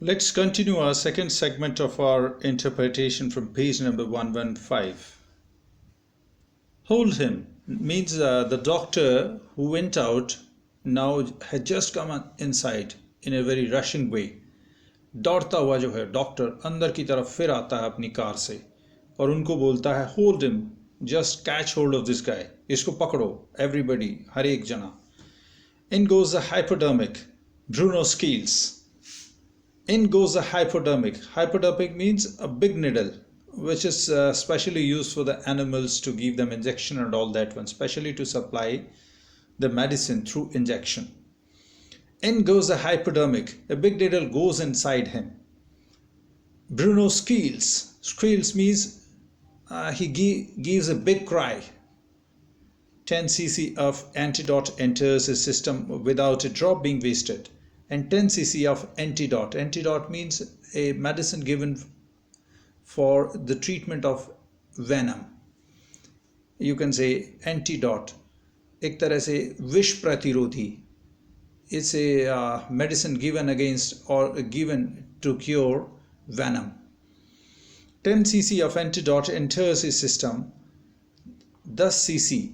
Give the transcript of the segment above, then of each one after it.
Let's continue our second segment of our interpretation from page number 115. Hold him means the doctor who went out now had just come inside in a very rushing way. दौड़ता हुआ जो है doctor अंदर की तरफ फिर आता है अपनी कार से और उनको बोलता है hold him, just catch hold of this guy, इसको पकड़ो एवरीबडी, हर एक जना. In goes the hypodermic, Bruno squeals. In goes the hypodermic. Hypodermic means a big needle, which is specially used for the animals to give them injection and all that one, specially to supply the medicine through injection. In goes the hypodermic. A big needle goes inside him. Bruno squeals. Squeals means he gives a big cry. 10 cc of antidote enters his system without a drop being wasted. And 10 cc of antidote. Antidote means a medicine given for the treatment of venom. You can say antidote. एक तरह से विष प्रतिरोधी. It's a medicine given against or given to cure venom. 10 cc of antidote enters his system. 10 cc.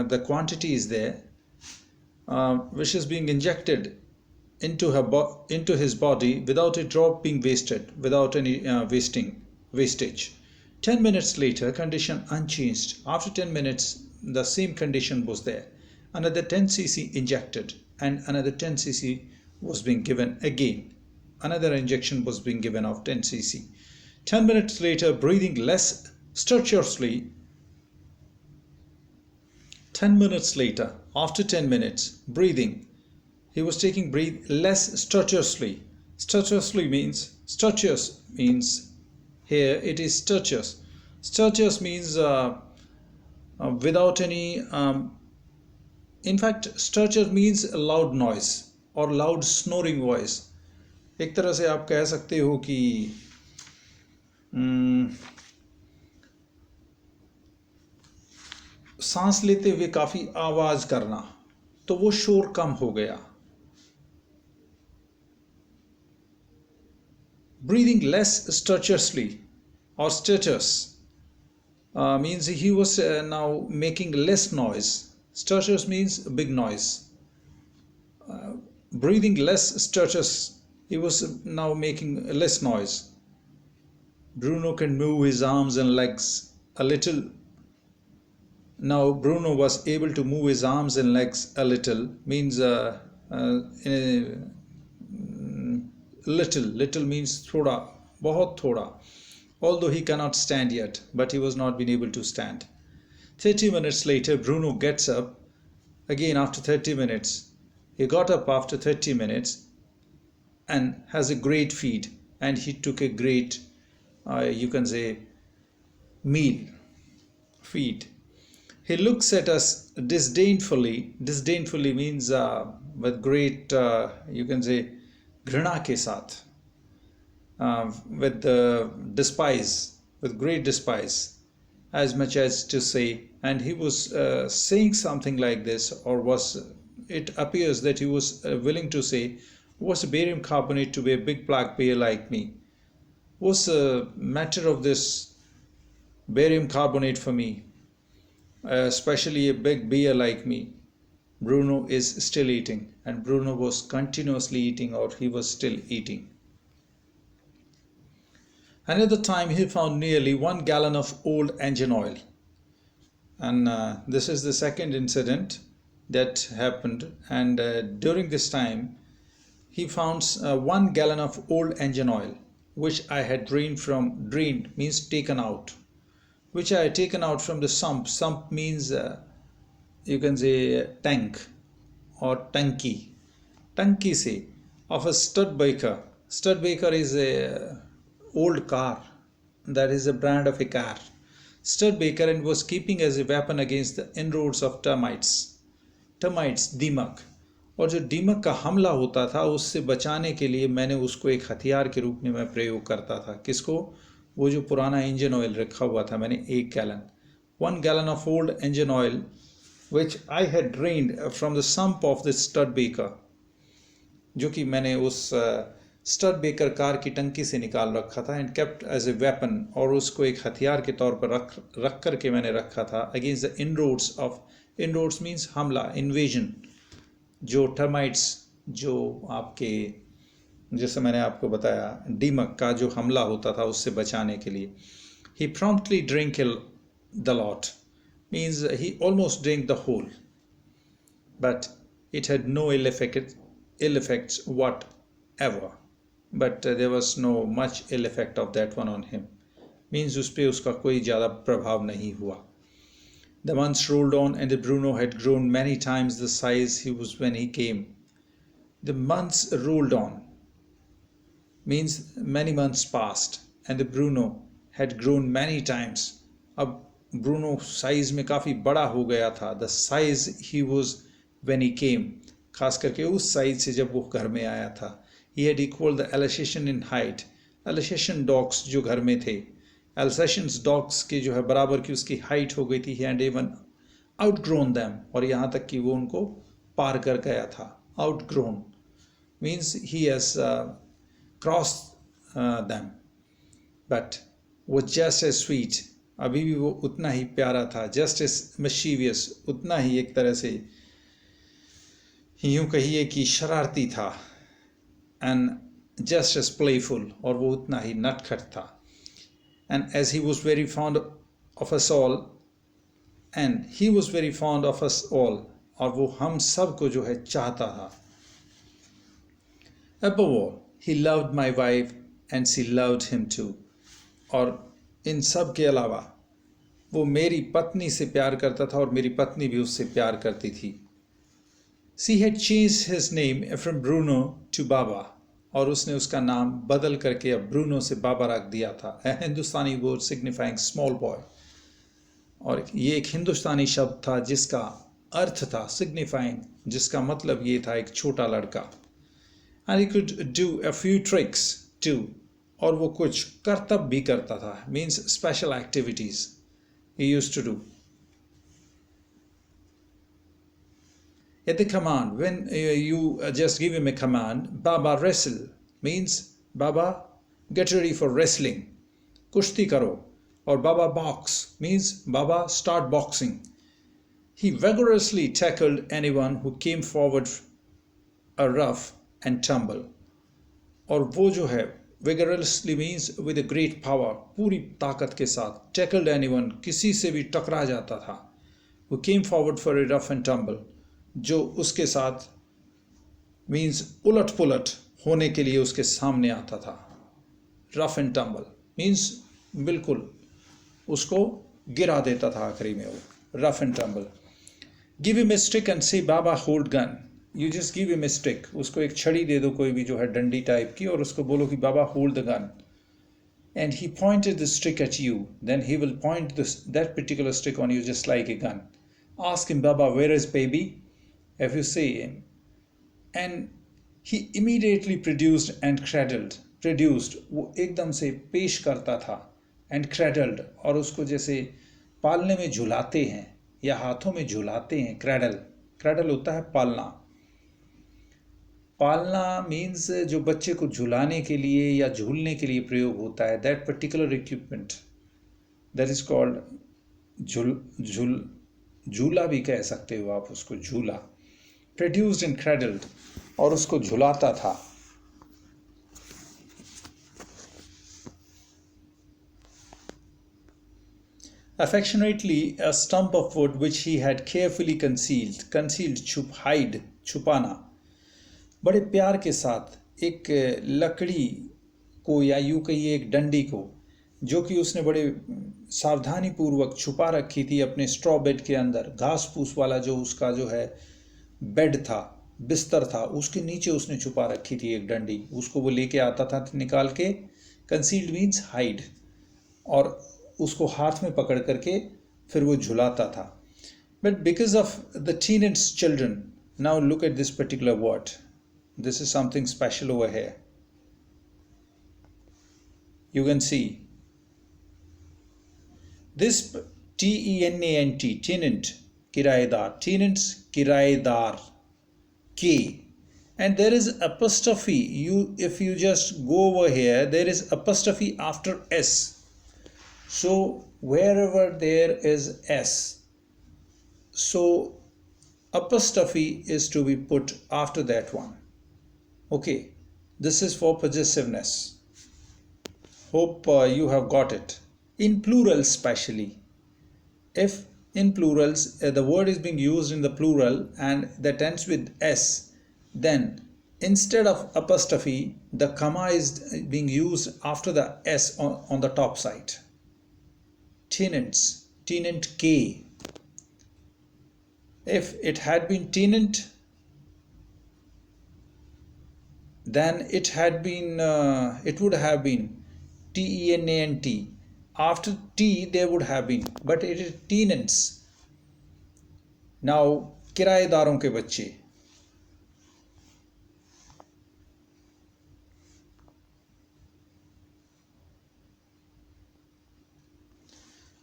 The quantity is there, which is being injected into his body without a drop being wasted, without any wastage. 10 minutes later, condition unchanged. After 10 minutes, the same condition was there. Another 10 cc injected, and another 10 cc was being given again. Another injection was being given of 10 cc. 10 minutes later, breathing less stertorously. 10 minutes later, after 10 minutes, breathing, he was taking breath less stertorously. Stertorously means, here it is stertorous. Stertorous means without any, in fact, stertorous means a loud noise or loud snoring voice. एक तरह से आप कह सकते हो कि सांस लेते हुए काफी आवाज करना, तो वो शोर कम हो गया. Breathing less stertorously or stertorous means he was now making less noise. Stertorous means big noise. Breathing less stertorous, he was now making less noise. Bruno can move his arms and legs a little. Now Bruno was able to move his arms and legs a little, means little means thoda, bahut thoda. Although he cannot stand yet, but he was not been able to stand. 30 minutes later, Bruno gets up again after 30 minutes. He got up after 30 minutes and has a great feed, and he took a great, you can say, feed. He looks at us disdainfully. Disdainfully means with great, you can say, घृणा के साथ, with despise, with great despise, as much as to say, and he was saying something like this, or it appears that he was willing to say, was barium carbonate to be a big black bear like me? What's the matter of this barium carbonate for me? Especially a big bear like me. Bruno is still eating, and Bruno was continuously eating, or he was still eating. Another time he found nearly 1 gallon of old engine oil. And this is the second incident that happened, and during this time he found 1 gallon of old engine oil, which I had drained means taken out, which I had taken out from the sump. Sump means you can say tank or tanki. Tanki say of a Studebaker. Studebaker is a old car. That is a brand of a car. Studebaker, and was keeping as a weapon against the inroads of termites. Termites, दीमक. और जो दीमक का हमला होता था, उससे बचाने के लिए मैंने उसको एक हथियार के रूप में मैं प्रयोग करता था. किसको? वो जो पुराना इंजन ऑयल रखा हुआ था मैंने 1 gallon. 1 gallon of old engine oil, which I had drained from the sump of the Studebaker, जो कि मैंने उस स्टड बेकर कार की टंकी से निकाल रखा था and kept as a weapon, और उसको एक हथियार के तौर पर रख कर के मैंने रखा था against the inroads of, inroads means हमला, इन्वेजन, जो टर्माइट्स, जो आपके, जैसे मैंने आपको बताया दीमक का जो हमला होता था उससे बचाने के लिए. He promptly drank the lot, means he almost drank the whole, but it had no ill effects whatever. But there was no much ill effect of that one on him, means उस पे उसका कोई ज़्यादा प्रभाव नहीं हुआ. The months rolled on and Bruno had grown many times the size he was when he came. The months rolled on means many months passed and the Bruno had grown many times. अब Bruno size में काफ़ी बड़ा हो गया था. The size he was when he came, खास करके उस साइज से जब वो घर में आया था. He had equal the Alsatian in height, Alsatian dogs जो घर में थे, एल्सेशियंस डॉग्स के जो है बराबर की उसकी हाइट हो गई थी. He had even outgrown them, और यहाँ तक कि वो उनको पार कर गया था. Outgrown means he has crossed them. But वो जस्ट एज स्वीट, अभी भी वो उतना ही प्यारा था. जस्ट एज मिशीवियस, उतना ही एक तरह से यूं कहिए कि शरारती था. एंड जस्ट एज प्लेफुल, और वो उतना ही नटखट था. And as he was very fond of us all, and he was very fond of us all, और वो हम सब को जो है चाहता था. Above all, he loved my wife and she loved him too. और इन सब के अलावा वो मेरी पत्नी से प्यार करता था और मेरी पत्नी भी उससे प्यार करती थी. She had changed his name from Bruno to Baba, और उसने उसका नाम बदल करके अब ब्रूनो से बाबा रख दिया था. A Hindustani word signifying small boy, और ये एक हिंदुस्तानी शब्द था जिसका अर्थ था सिग्निफाइंग, जिसका मतलब ये था एक छोटा लड़का. And he could do a few tricks too, और वो कुछ करतब भी करता था, means special activities he used to do. At the command, when you just give him a command, Baba wrestle, means Baba get ready for wrestling, kushti karo, or Baba box, means Baba start boxing. He vigorously tackled anyone who came forward a rough and tumble, और वो जो है vigorously means with a great power, पूरी ताकत के साथ, tackled anyone, किसी से भी टकरा जाता था. who came forward for a rough and tumble, जो उसके साथ means उलट पुलट होने के लिए उसके सामने आता था. rough and tumble means बिल्कुल उसको गिरा देता था आखिरी में वो. rough and tumble. give him a stick and say Baba hold gun. You just give him a stick, उसको एक छड़ी दे दो कोई भी जो है डंडी टाइप की, और उसको बोलो कि बाबा hold the gun, and he pointed the stick at you, then he will point that particular stick on you just like a gun. Ask him Baba where is baby, if you say him, and he immediately produced and cradled. produced वो एकदम से पेश करता था, and cradled, और उसको जैसे पालने में झुलाते हैं या हाथों में झुलाते हैं. cradle होता है पालना. पालना मीन्स जो बच्चे को झुलाने के लिए या झूलने के लिए प्रयोग होता है. That particular equipment, that is called झूला भी कह सकते हो आप उसको, झूला. प्रोड्यूस्ड एंड क्रेडल्ड, और उसको झुलाता था. Affectionately, a stump of wood which he had carefully concealed, छुपाना. बड़े प्यार के साथ एक लकड़ी को, या यूँ कहिए एक डंडी को, जो कि उसने बड़े सावधानी पूर्वक छुपा रखी थी अपने स्ट्रॉ बेड के अंदर. घास फूस वाला जो उसका जो है बेड था, बिस्तर था, उसके नीचे उसने छुपा रखी थी एक डंडी. उसको वो लेके आता था निकाल के. कंसील्ड मीन्स हाइड, और उसको हाथ में पकड़ करके फिर वो झुलाता था. But because of the teenage children, now look at this particular word. This is something special over here. You can see this tenant, किराएदार. tenants किराएदार, K and there is apostrophe. If you just go over here, there is apostrophe after s. So wherever there is s, so apostrophe is to be put after that one. Okay, this is for possessiveness. Hope you have got it. In plural especially, if in plurals the word is being used in the plural and that ends with s, then instead of apostrophe the comma is being used after the s on the top side. Tenants, tenant K. If it had been tenant, then it would have been tenant. After t there would have been, but it is tenants. Now किराएदारों के बच्चे.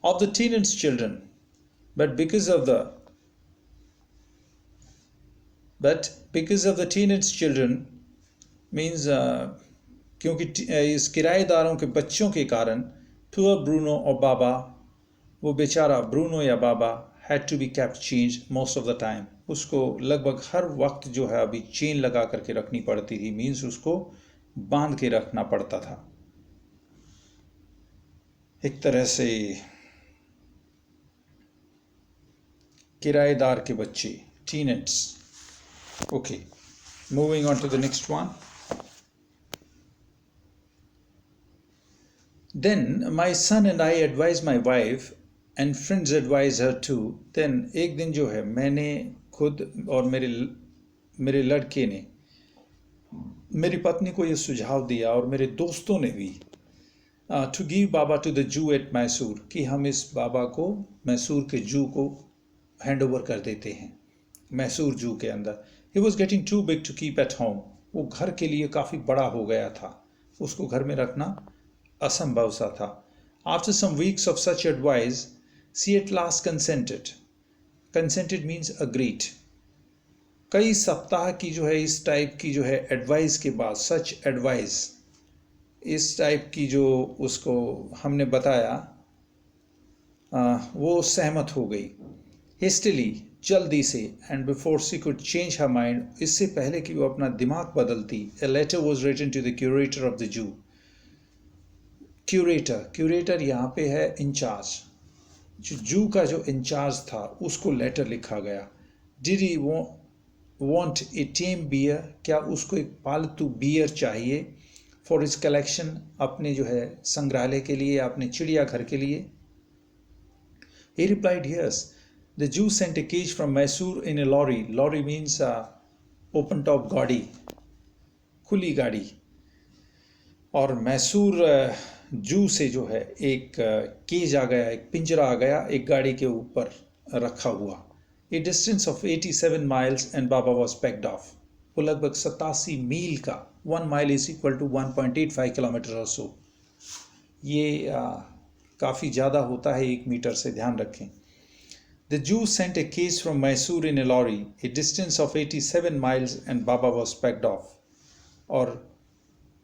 Of the tenants' children, but because of the tenants' children means क्योंकि इस किराएदारों के बच्चों के कारण poor Bruno और बाबा, वो बेचारा ब्रूनो या बाबा had to be kept changed most of the time. उसको लगभग हर वक्त जो है अभी चेन लगा करके रखनी पड़ती थी, मीन्स उसको बांध के रखना पड़ता था. एक तरह से किराएदार के बच्चे, tenants. Okay, moving on to the next one. Then my son and I advised my wife and friends advise her too. Then एक दिन जो है मैंने खुद और मेरे लड़के ने मेरी पत्नी को ये सुझाव दिया और मेरे दोस्तों ने भी to give Baba to the Jew at Mysore, कि हम इस बाबा को मैसूर के जू को हैंड ओवर कर देते हैं. मैसूर जू के अंदर he was getting too big to keep at home. वो घर के लिए काफ़ी बड़ा हो गया था, उसको घर में रखना असंभव सा था. After some weeks of such advice, she at last consented. Consented means agreed. कई सप्ताह की जो है इस टाइप की जो है एडवाइस के बाद, सच एडवाइस, इस टाइप की जो उसको हमने बताया, वो सहमत हो गई. Hastily, जल्दी से, and before she could change her mind, इससे पहले कि वो अपना दिमाग बदलती, a letter was written to the curator of the Jew. Curator यहाँ पे है इंचार्ज, जो जू का जो इंचार्ज था उसको लेटर लिखा गया. Did he want a tame bear, क्या उसको एक पालतू बियर चाहिए फॉर हिज कलेक्शन, अपने जो है संग्रहालय के लिए, अपने चिड़ियाघर के लिए. He replied yes. The zoo sent a cage from Mysore in a lorry. Lorry means open top गाड़ी, खुली गाड़ी. और मैसूर जू से जो है एक केज आ गया, एक पिंजरा आ गया, एक गाड़ी के ऊपर रखा हुआ. A distance of 87 miles and Baba was packed off. वो लगभग 87 मील का, 1 mile is equal to 1.85 kilometre और सो. ये काफ़ी ज़्यादा होता है 1 मीटर से, ध्यान रखें. The zoo sent a cage from Mysore in a lorry, a distance of 87 miles and Baba was packed off. और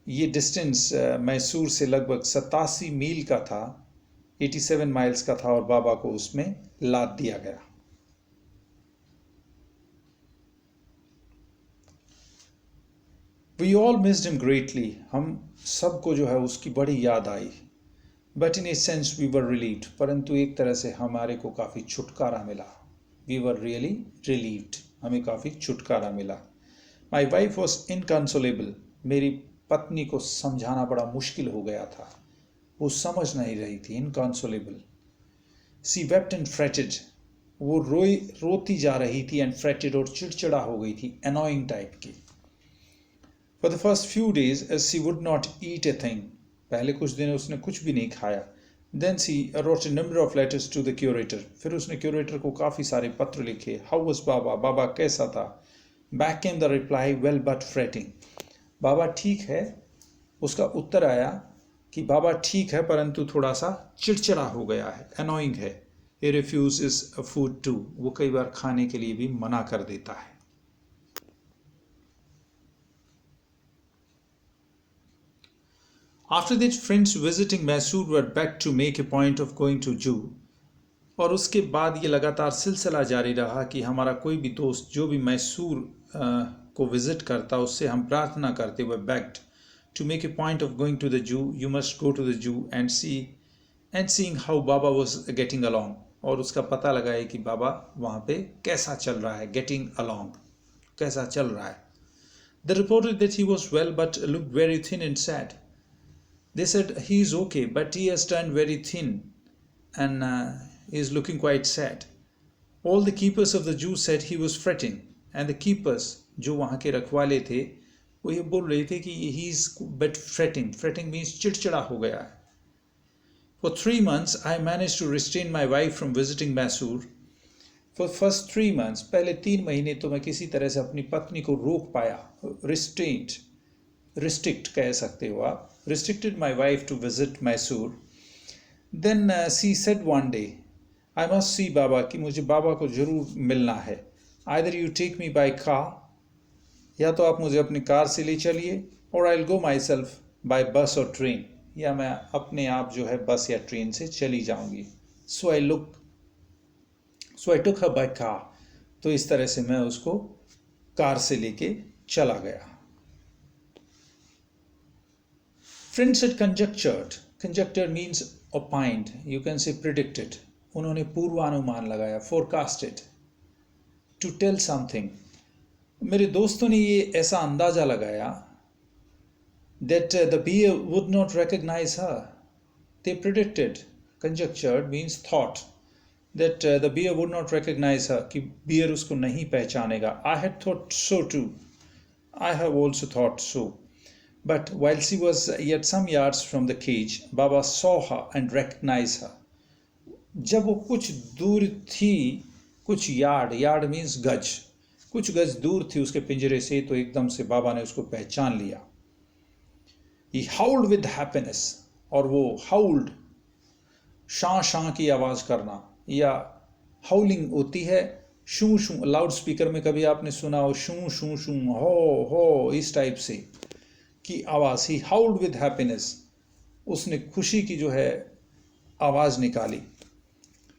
ये डिस्टेंस मैसूर से लगभग 87 मील का था, 87 माइल्स का था, और बाबा को उसमें लाद दिया गया. We all missed him greatly. हम सबको जो है उसकी बड़ी याद आई. But in a sense we were relieved. परंतु एक तरह से हमारे को काफ़ी छुटकारा मिला. We were really relieved. हमें काफ़ी छुटकारा मिला. My wife was inconsolable. मेरी पत्नी को समझाना बड़ा मुश्किल हो गया था, वो समझ नहीं रही थी. इनकॉन्सोलेबल. सी वेप्ट एंड फ्रेटेड. वो रोती जा रही थी, एंड फ्रेटेड और चिड़चिड़ा हो गई थी, एनॉइंग टाइप की. For the first few days as she would not eat a thing. पहले कुछ दिन उसने कुछ भी नहीं खाया. Then she wrote a number of letters to the curator. फिर उसने क्यूरेटर को काफ़ी सारे पत्र लिखे. हाउ वाज बाबा, बाबा कैसा था. Back came the reply, well but fretting. बाबा ठीक है. उसका उत्तर आया कि बाबा ठीक है परंतु थोड़ा सा चिड़चिड़ा हो गया है, अनोइंग है. He refuses food too. वो कई बार खाने के लिए भी मना कर देता है. After that, friends visiting Mysore were begged to make a point of going to zoo. और उसके बाद ये लगातार सिलसिला जारी रहा कि हमारा कोई भी दोस्त जो भी मैसूर को विजिट करता उससे हम प्रार्थना करते हुए begged to make a point of going to the zoo. You must go to the zoo and seeing how Baba was getting along. और उसका पता लगाए कि बाबा वहाँ पे कैसा चल रहा है, getting along, कैसा चल रहा है. They reported that he was well but looked very thin and sad. They said he is okay but he has turned very thin and is looking quite sad. All the keepers of the zoo said he was fretting, and the keepers जो वहाँ के रखवाले थे वो ये बोल रहे थे कि he is but fretting. Fretting means चिड़चिड़ा हो गया है. For 3 months I managed to restrain my wife from visiting Mysore. For first 3 months, पहले 3 महीने तो मैं किसी तरह से अपनी पत्नी को रोक पाया. Restrict कह सकते हो आप. Restricted my wife to visit Mysore. Then she said one day, I must see Baba, कि मुझे बाबा को जरूर मिलना है. Either you take me by car, या तो आप मुझे अपनी कार से ले चलिए, or I'll go myself by bus or train, या मैं अपने आप जो है बस या ट्रेन से चली जाऊंगी. So I took her by car. तो इस तरह से मैं उसको कार से लेके चला गया. Friends had conjectured means opined, you can say predicted. उन्होंने पूर्वानुमान लगाया, forecasted, to tell something. मेरे दोस्तों ने ये ऐसा अंदाजा लगाया that the bear would not recognize her. They predicted, conjectured means thought, that the bear would not recognize her, कि bear उसको नहीं पहचानेगा. I had thought so too. I have also thought so. But while she was yet some yards from the cage, Baba saw her and recognized her. जब वो कुछ दूर थी, कुछ yard means गज, कुछ गज दूर थी उसके पिंजरे से, तो एकदम से बाबा ने उसको पहचान लिया. He howled with happiness, और वो howled, शां की आवाज करना, या howling होती है शू शू. लाउड स्पीकर में कभी आपने सुना हो शू शू शू, हो इस टाइप से की आवाज. He howled with happiness, उसने खुशी की जो है आवाज निकाली.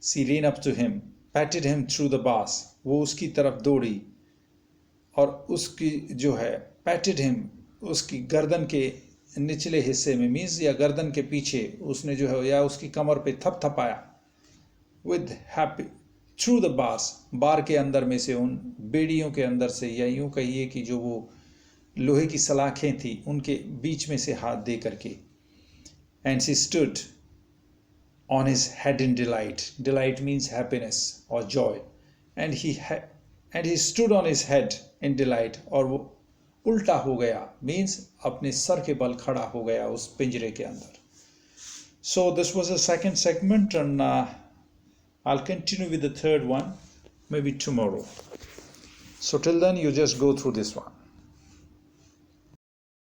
She ran up to him, patted him through the bars, वो उसकी तरफ दौड़ी और उसकी जो है patted him, उसकी गर्दन के निचले हिस्से में मीन्स या गर्दन के पीछे उसने जो है या उसकी कमर पे थपथपाया. With happy through the bars, बार के अंदर में से, उन बेड़ियों के अंदर से, या यूं कहिए कि जो वो लोहे की सलाखें थी उनके बीच में से हाथ दे करके. And she stood on his head in delight. Delight means happiness or joy. And he stood on his head in delight, और वो उल्टा हो गया means अपने सर के बल खड़ा हो गया उस पिंजरे के अंदर. So this was the second segment, and I'll continue with the third one maybe tomorrow. So till then you just go through this one.